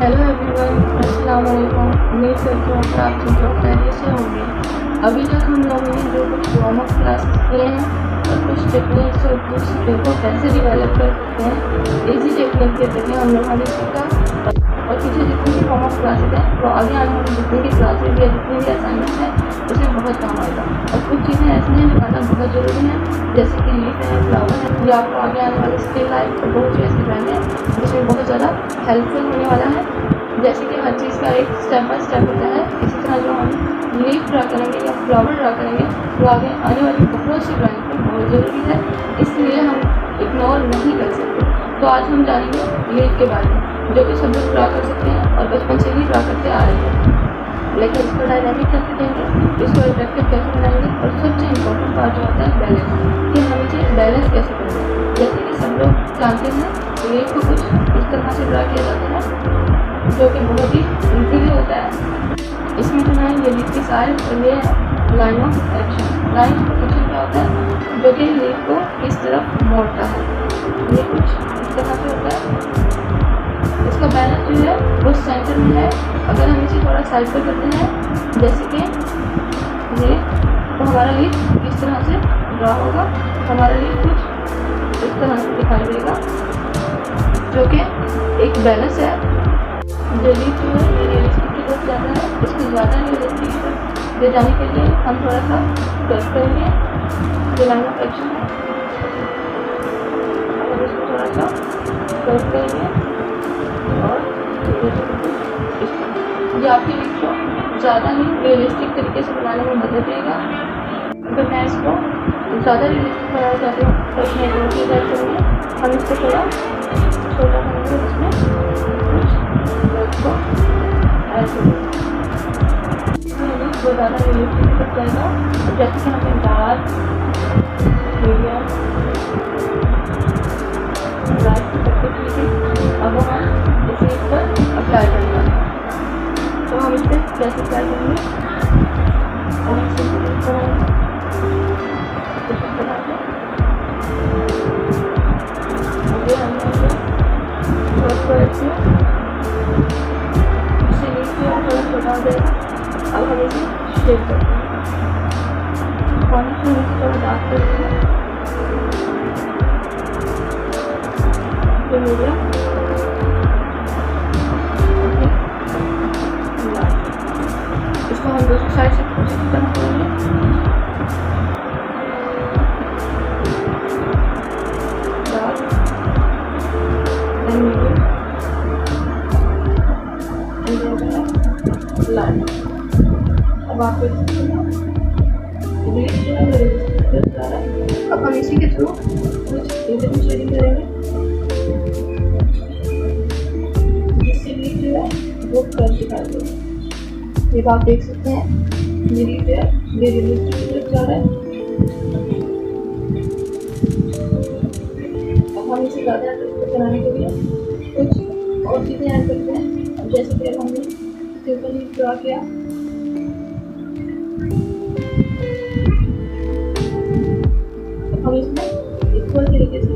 Hello everyone, अस्सलाम वालेकुम। उम्मीद करती हूँ कि आप सब लोग खैरियत से होंगे। अभी तक हम लोगों ने जो कुछ वार्म अप क्लास किए हैं और कुछ टेक्निक्स और कुछ स्किल को कैसे डेवलप कर सकते हैं, इसी टेक्निक के जरिए हम लोगों ने सीखा। और पीछे जितनी भी वार्म अप क्लासेज हैं वो आगे आने वाली जितनी भी क्लासेज या जितनी भी असाइनमेंट्स हैं उसमें बहुत काम आएगा। और कुछ चीज़ें ऐसी हैं जो आना बहुत ज़रूरी है, जैसे कि लीफ है, फ्लावर है, जो आपको आगे आने वाले स्किल लाइफ और बहुत चीज़ सिखाएंगे जिसमें बहुत ज़्यादा हेल्पफुल होने वाला है। जैसे कि हर चीज़ का एक स्टेप बाय स्टेप होता है, इसी तरह जो हम लीफ ड्रा करेंगे या फ्लावर ड्रा करेंगे वो आगे आने वाली बहुत सी ड्राइंग में बहुत ज़रूरी है, इसलिए हम इग्नोर नहीं कर सकते। तो आज हम जानेंगे लीफ के बारे में, जो कि सब लोग ड्रा कर सकते हैं और बचपन से ही ड्रा करते आ रहे हैं। लेकिन इसको डायनामिक कैसे देंगे, इसको अट्रैक्टिव कैसे बनाएंगे, और सबसे इम्पोर्टेंट पार्ट जो होता है बैलेंस, कि हम इसे बैलेंस कैसे करेंगे। जैसे कि सब लोग जानते हैं लीफ को कुछ इस तरह से ड्रा किया जाता है जो कि बहुत ही इजीली होता है। इसमें जो है ये लीफ की साइड और ये line of action. Line of action क्या होता है, जो कि लीफ को इस तरफ मोड़ता है। ये कुछ इस तरह से होता है। इसका बैलेंस जो है वो सेंटर में है। अगर हम इसे थोड़ा साइड पर करते हैं, जैसे कि ये, तो हमारा लीफ इस तरह से ड्रा होगा। हमारा लीफ कुछ इस तरह से दिखाई देगा, जो कि एक बैलेंस है। जो लीफ जो है ये रियलिस्टिक की तरफ जाता है, इसको ज़्यादा रियलिस्टिक की तरफ ले जाने के लिए हम थोड़ा सा कर्व करेंगे। जो लाइन ऑफ एक्शन है और इसको थोड़ा सा कर्व करेंगे और ये आपकी लीफ को ज़्यादा ही रियलिस्टिक तरीके से बनाने में मदद देगा। अगर मैं इसको ज़्यादा रियलिस्टिक बनाना चाहती हूँ तो इसमें दो चीज़ ऐड करेंगे। हम इसको थोड़ा छोटा करेंगे, इसमें को ऐड करेंगे, वो ज़्यादा रियलिस्टिक तक जाएगा। और जैसे कि हमें डार्क, मीडियम, लाइट करके चीज़ें अब हम इसे इस पर अप्लाई करेंगे। तो हम इसे कैसे अप्लाई करेंगे, और इसे इस तरह से हमने थोड़ा छोटा हो जाएगा। अब हम इसे शेप करते हैं, कॉर्नर से नीचे थोड़ा डार्क करते हैं, फिर मीडियम, इसको हम दूसरी साइड से कुछ इस तरह करेंगे। Dark and medium line. अब आप अब हम इसी के थ्रू कुछ इंटर शेडिंग करेंगे, जिससे लीफ जो है वो कर्व दिखाई देगा। ये आप देख सकते हैं ये लीफ जो है ये रियलिस्टिक की तरफ जा रहा है। अब हम इसे ज़्यादा बनाने के लिए कुछ और चीज़ें ऐड करते हैं। जैसे कि हमने सिंपल लीफ ड्रा किया, हम इसमें इक्वल तरीके से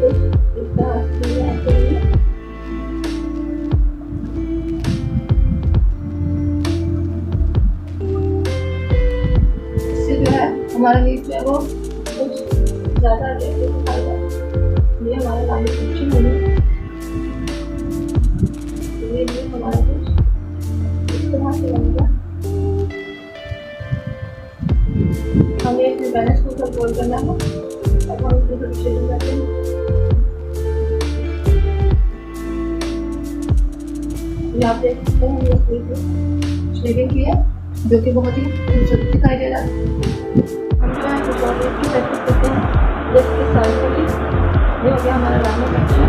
कुछ इस तरह चीज़ें ऐड करेंगे। इससे जो है हमारा लीफ जो है वो कुछ ज़्यादा अट्रैक्टिव दिखाएगा। ये हमारा लाइन ऑप्शन है, ये लीफ हमारा कुछ इस तरह से बनेगा। हमें इसमें बैलेंस को कंट्रोल करना है। अब हम इसमें थोड़ी शेडिंग करते हैं। ये आप देख सकते हैं ये शेडिंग की है, जो कि बहुत ही खूबसूरत दिखाई दे रहा है। हम जो है कुछ और की प्रैक्टिस करते हैं, जैसे कि साइड को ये हो गया हमारा लाइन ऑफ एक्शन।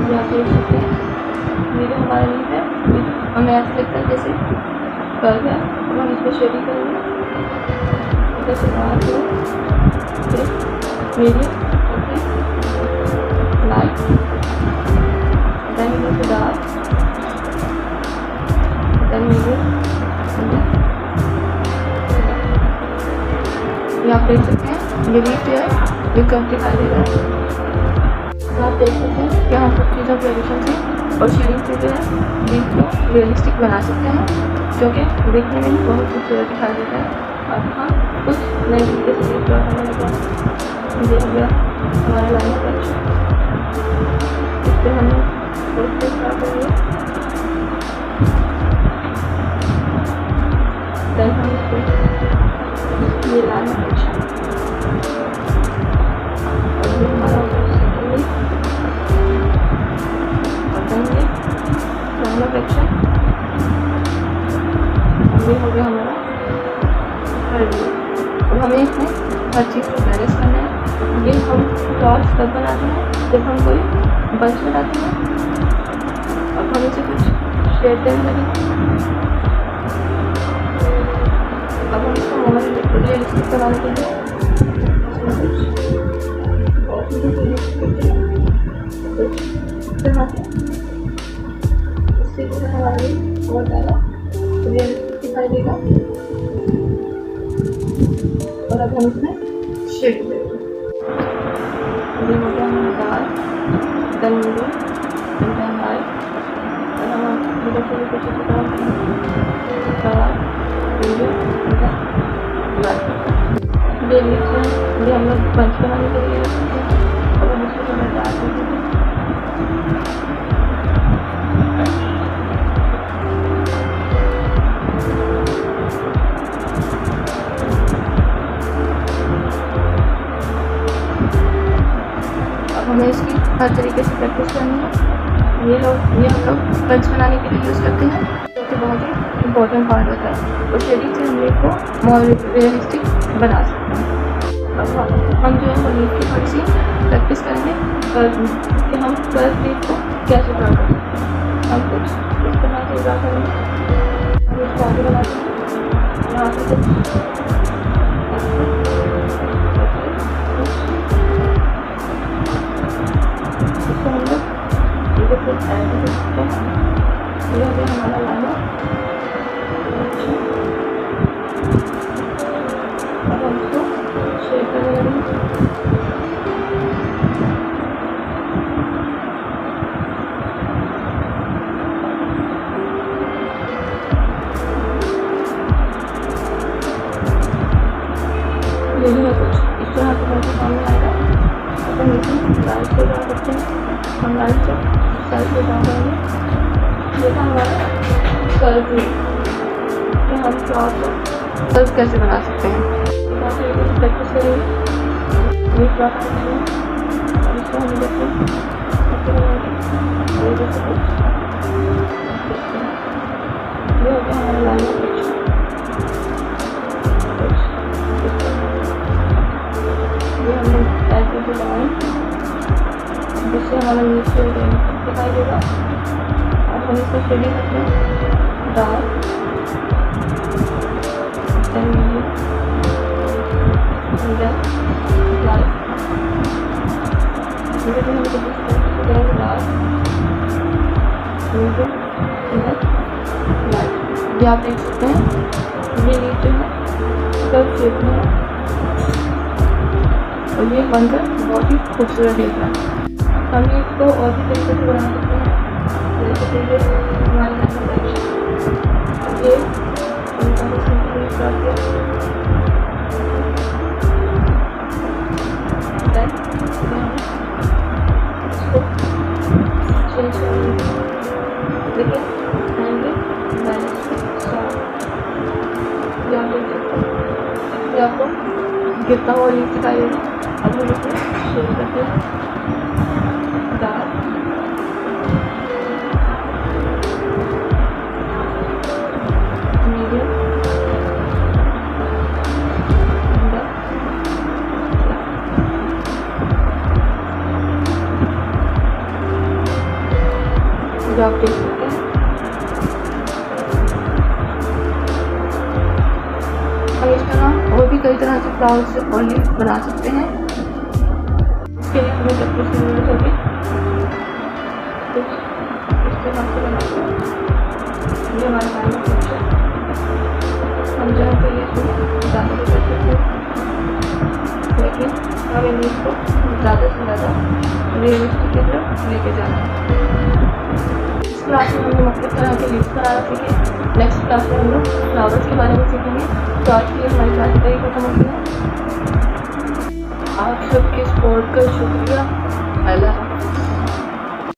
आप देख सकते हैं ये जो हमारा लीफ है हमें ऐसा लगता है जैसे कर्व है। अब हम इसमें शेडिंग करेंगे, जैसे डार्क हो, फिर medium, light, then go to dark, देख सकते हैं ये लीफ है, ये कब दिखाई दे रहा है। तो आप देख सकते हैं कि हम कुछ चीज़ों के एडिशन से और शेडिंग से जो है लीफ को रियलिस्टिक बना सकते हैं, जो कि देखने में बहुत खूबसूरत दिखाई देता है। अब हम कुछ नए तरीके से लीफ ड्रॉ करने लगे। ये हो गया हमारा लाइन स्केच। इस पर हमें स्केच ड्रॉ करेंगे। देन हम इसको ये लाइन स्केच और ये हमारा सेक्शन ये हो गया हमारा थर्ड व्यू। अब हमें इसमें हर चीज़ को बैलेंस करना है। ये हम डॉट्स तब बनाते हैं जब हम कोई बंच बनाते हैं। अब हम इसे कुछ शेड देने लगेंगे। अब हम इसको मोबाइल रियलिस्टिक बनाने के लिए बहुत ज़्यादा रियलिस्टिक दिखाई देगा। और अब हम इसमें शेड देंगे। ये हो गया हमारा dark, then medium, then light. और हम मीडियम से कुछ इसी तरह डार्क, मीडियम, देन लाइट। ये लीव्स हैं, ये हम लोग पंच बनाने के लिए रखते हैं। और हम इसको थोड़ा डार्क देंगे। हमें इसकी हर तरीके से प्रैक्टिस करनी है। ये हम लोग पंच बनाने के लिए यूज़ करते हैं, जो कि बहुत ही इम्पोर्टेंट पार्ट होता है। और शेडिंग से हम लीफ को मोर रियलिस्टिक बना सकते हैं। अब हम जो है वो लीफ की थोड़ी सी प्रैक्टिस करेंगे कि हम कर्व लीफ को कैसे ड्रा करें। हम कुछ इस तरह से ड्रा करेंगे। हम इसको आगे बनाते हैं। यहाँ से कुछ इसको हम लोग कुछ ऐड कर सकते हैं। ये हो गया हमारा लाइनर। अब हम इसको शेड करने लगेंगे। यही है कुछ इस तरह से सामने आएगा। अपन इसे लाइट पे ड्रा करते हैं। हम लाइट से साइड पे ड्रा करेंगे। ये था हमारा कर्व। कि हम कर्व कैसे बना सकते हैं, प्रैक्टिस करेंगे। ये ड्रा करते हैं और इसको हम देखते हैं ये हो गया हमारा लाइन। ये हम लोग ऐसे से लगाएं जिससे हमारा नीचे दिखाई देगा। और हम इसको शेडिंग करते हैं dark, then medium, then light. धीरे धीरे हम करेंगे डार्क, मीडियम, देन लाइट। ये आप देख सकते हैं ये लीफ जो है कर्व शेप में है और ये बनकर बहुत ही खूबसूरत दिख रहा है। हम इसको और भी तरीके से बना सकते हैं। जैसे कि ये हमारे ये इसको चेंज करेंगे। देखिए ये आपको गिरता हुआ लीफ दिखाई देगा। अब हम इसे शेड करते हैं डार्क, मीडियम, जो आप देख सकते हैं। हम इस तरह और भी कई तरह से फ्लावर्स और लीफ बना सकते हैं। इसके लिए हमें सब कुछ जरूरत होगी। कुछ इस तरह से बनाते हैं। ये हमारा फाइनल पिक्चर। हम जहाँ पे ये डाल कर सकते हैं। हम इंग्लिश को ज़्यादा से ज़्यादा रियलिस्टिक की तरफ लेके जाना है। इस क्लास में हमने मुख्तलिफ तरह के लीव्स बनाना सीखे। नेक्स्ट क्लास में हम लोग फ्लावर्स के बारे में सीखेंगे। तो आज के लिए हमारी क्लास यही खत्म होती है। आप सबके सपोर्ट का शुक्रिया। अल्लाह हाफ़िज़।